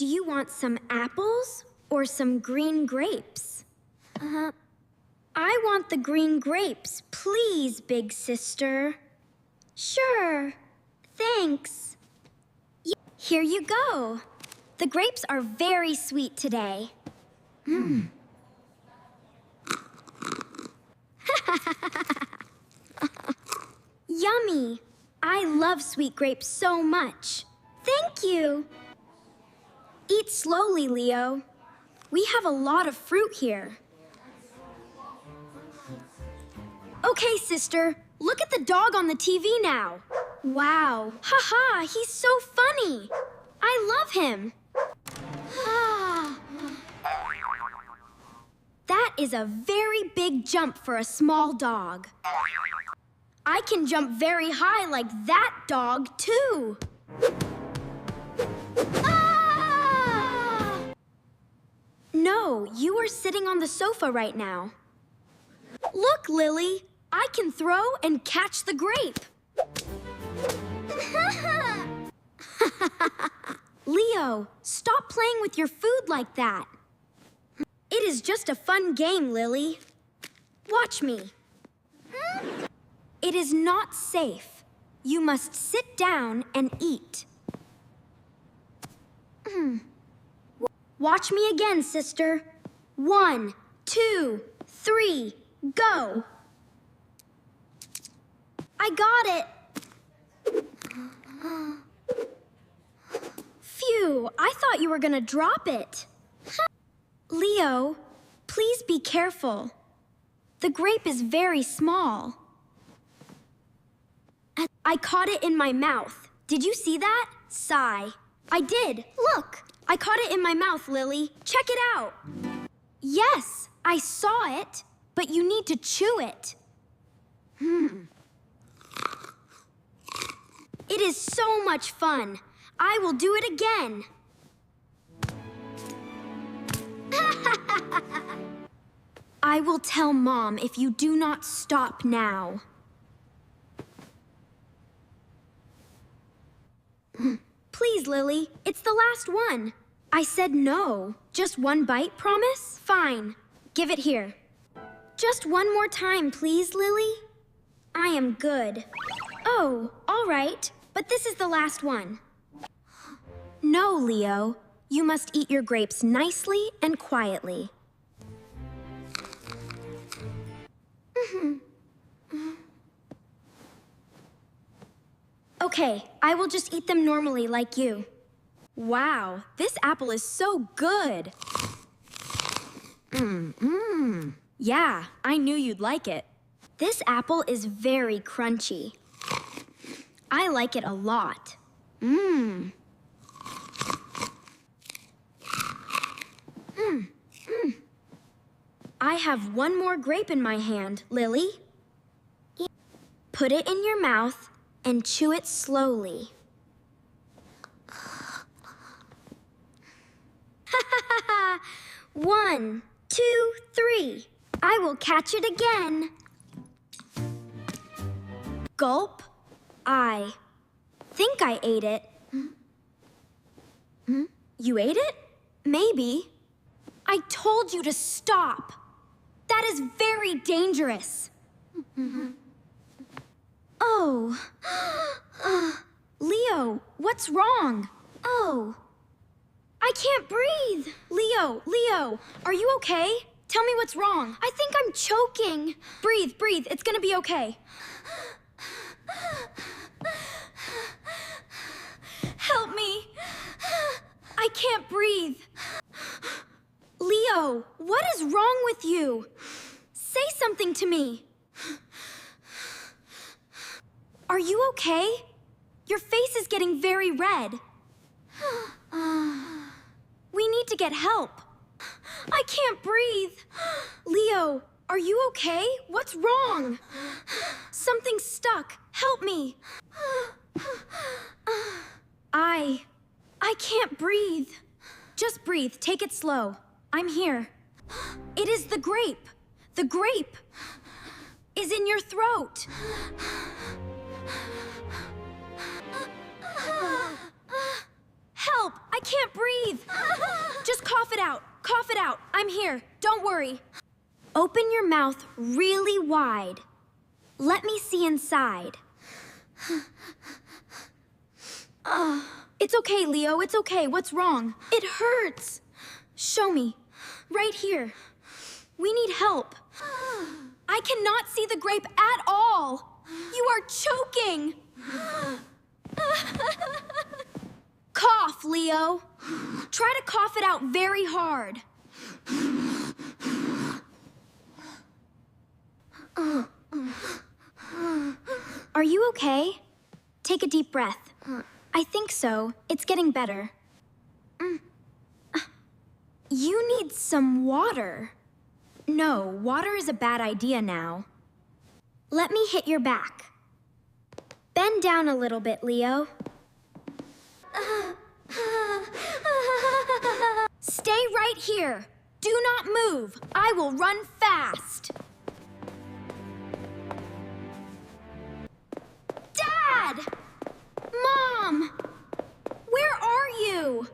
Do you want some apples or some green grapes? I want the green grapes, please, big sister. Sure, thanks. Here you go. The grapes are very sweet today. Yummy! I love sweet grapes so much. Thank you. Eat slowly, Leo. We have a lot of fruit here. Okay, sister, look at the dog on the TV now. Wow, haha, he's so funny. I love him. That is a very big jump for a small dog. I can jump very high like that dog, too. No, you are sitting on the sofa right now. Look, Lily, I can throw and catch the grape. Leo, stop playing with your food like that. It is just a fun game, Lily. Watch me. It is not safe. You must sit down and eat. Watch me again, sister. 1, 2, 3, go. I got it. Phew, I thought you were gonna drop it. Leo, please be careful. The grape is very small. I caught it in my mouth. Did you see that? Sigh. I did. Look, I caught it in my mouth, Lily. Check it out. Yes, I saw it, but you need to chew it. It is so much fun. I will do it again. I will tell Mom if you do not stop now. Please, Lily, it's the last one. I said no. Just one bite, promise? Fine. Give it here. Just one more time, please, Lily. I am good. Oh, all right, but this is the last one. No, Leo. You must eat your grapes nicely and quietly. Okay, I will just eat them normally like you. Wow, this apple is so good. Yeah, I knew you'd like it. This apple is very crunchy. I like it a lot. I have one more grape in my hand, Lily. Put it in your mouth and chew it slowly. 1, 2, 3. I will catch it again. Gulp. I think I ate it. You ate it? Maybe. I told you to stop. That is very dangerous. Oh. Leo, what's wrong? Oh. I can't breathe. Leo, are you okay? Tell me what's wrong. I think I'm choking. Breathe. It's gonna be okay. Help me. I can't breathe. Leo, what is wrong with you? Say something to me. Are you okay? Your face is getting very red. We need to get help. I can't breathe. Leo, are you okay? What's wrong? Something's stuck. Help me. I can't breathe. Just breathe. Take it slow. I'm here. It is the grape. The grape is in your throat. Help! I can't breathe. Just cough it out. Cough it out. I'm here. Don't worry. Open your mouth really wide. Let me see inside. It's okay, Leo. It's okay. What's wrong? It hurts. Show me. Right here. We need help. I cannot see the grape at all. You are choking. Cough, Leo. Try to cough it out very hard. Are you okay? Take a deep breath. I think so. It's getting better. You need some water. No, water is a bad idea now. Let me hit your back. Bend down a little bit, Leo. Stay right here. Do not move. I will run fast. Dad! Mom! Where are you?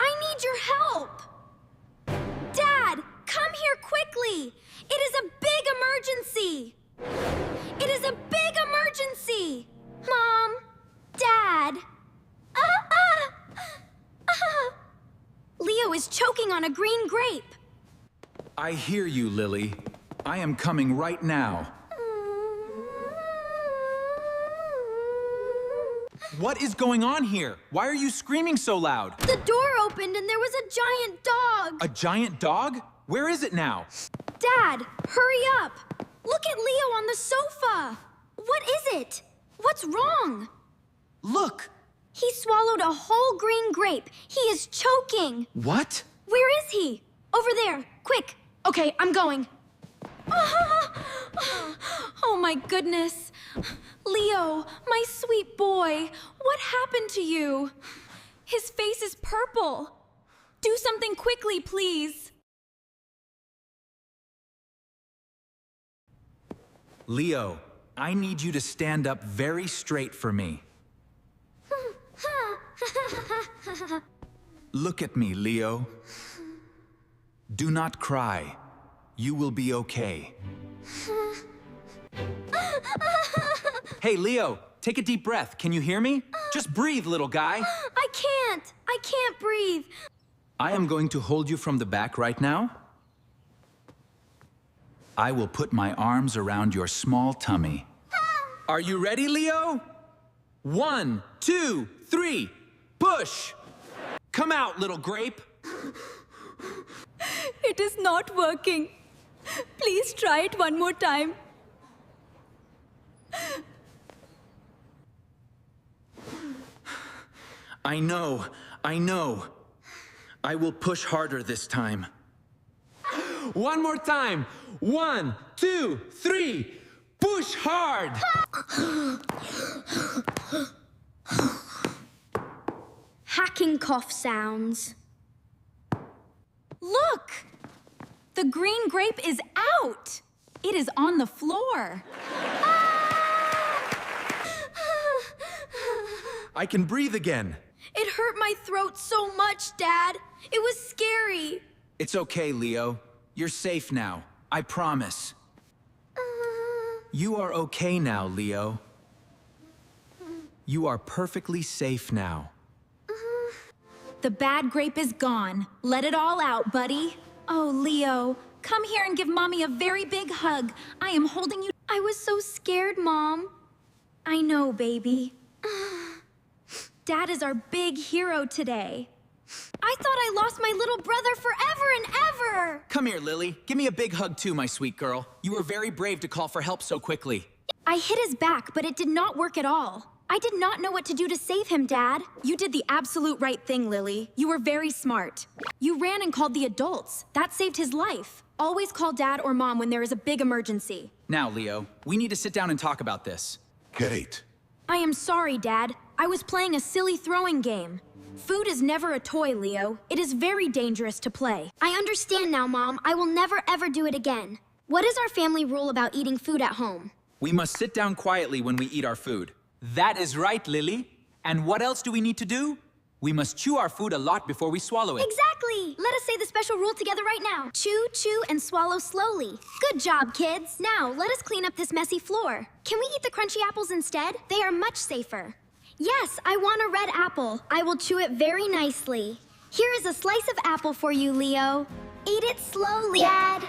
I need your help. Dad, come here quickly. It is a big emergency. It is a big emergency. Mom, Dad. Leo is choking on a green grape. I hear you, Lily. I am coming right now. What is going on here? Why are you screaming so loud? The door opened and there was a giant dog. A giant dog? Where is it now? Dad, hurry up. Look at Leo on the sofa. What is it? What's wrong? Look! He swallowed a whole green grape. He is choking. What? Where is he? Over there. Quick. Okay, I'm going. Oh my goodness. Leo, my sweet boy, what happened to you? His face is purple. Do something quickly, please. Leo, I need you to stand up very straight for me. Look at me, Leo. Do not cry. You will be okay. Hey, Leo, take a deep breath. Can you hear me? Just breathe, little guy. I can't breathe. I am going to hold you from the back right now. I will put my arms around your small tummy. Are you ready, Leo? 1, 2, 3, push! Come out, little grape. It is not working. Please try it one more time. I know. I will push harder this time. One more time. 1, 2, 3, push hard! Hacking cough sounds. Look! The green grape is out. It is on the floor. I can breathe again. It hurt my throat so much, Dad. It was scary. It's okay, Leo. You're safe now. I promise. You are okay now, Leo. You are perfectly safe now. The bad grape is gone. Let it all out, buddy. Oh, Leo, come here and give Mommy a very big hug. I am holding you. I was so scared, Mom. I know, baby. Dad is our big hero today. I thought I lost my little brother forever and ever. Come here, Lily. Give me a big hug too, my sweet girl. You were very brave to call for help so quickly. I hit his back, but it did not work at all. I did not know what to do to save him, Dad. You did the absolute right thing, Lily. You were very smart. You ran and called the adults. That saved his life. Always call Dad or Mom when there is a big emergency. Now, Leo, we need to sit down and talk about this. Kate. I am sorry, Dad. I was playing a silly throwing game. Food is never a toy, Leo. It is very dangerous to play. I understand now, Mom. I will never ever do it again. What is our family rule about eating food at home? We must sit down quietly when we eat our food. That is right, Lily. And what else do we need to do? We must chew our food a lot before we swallow it. Exactly! Let us say the special rule together right now. Chew, chew, and swallow slowly. Good job, kids. Now, let us clean up this messy floor. Can we eat the crunchy apples instead? They are much safer. Yes, I want a red apple. I will chew it very nicely. Here is a slice of apple for you, Leo. Eat it slowly, Dad.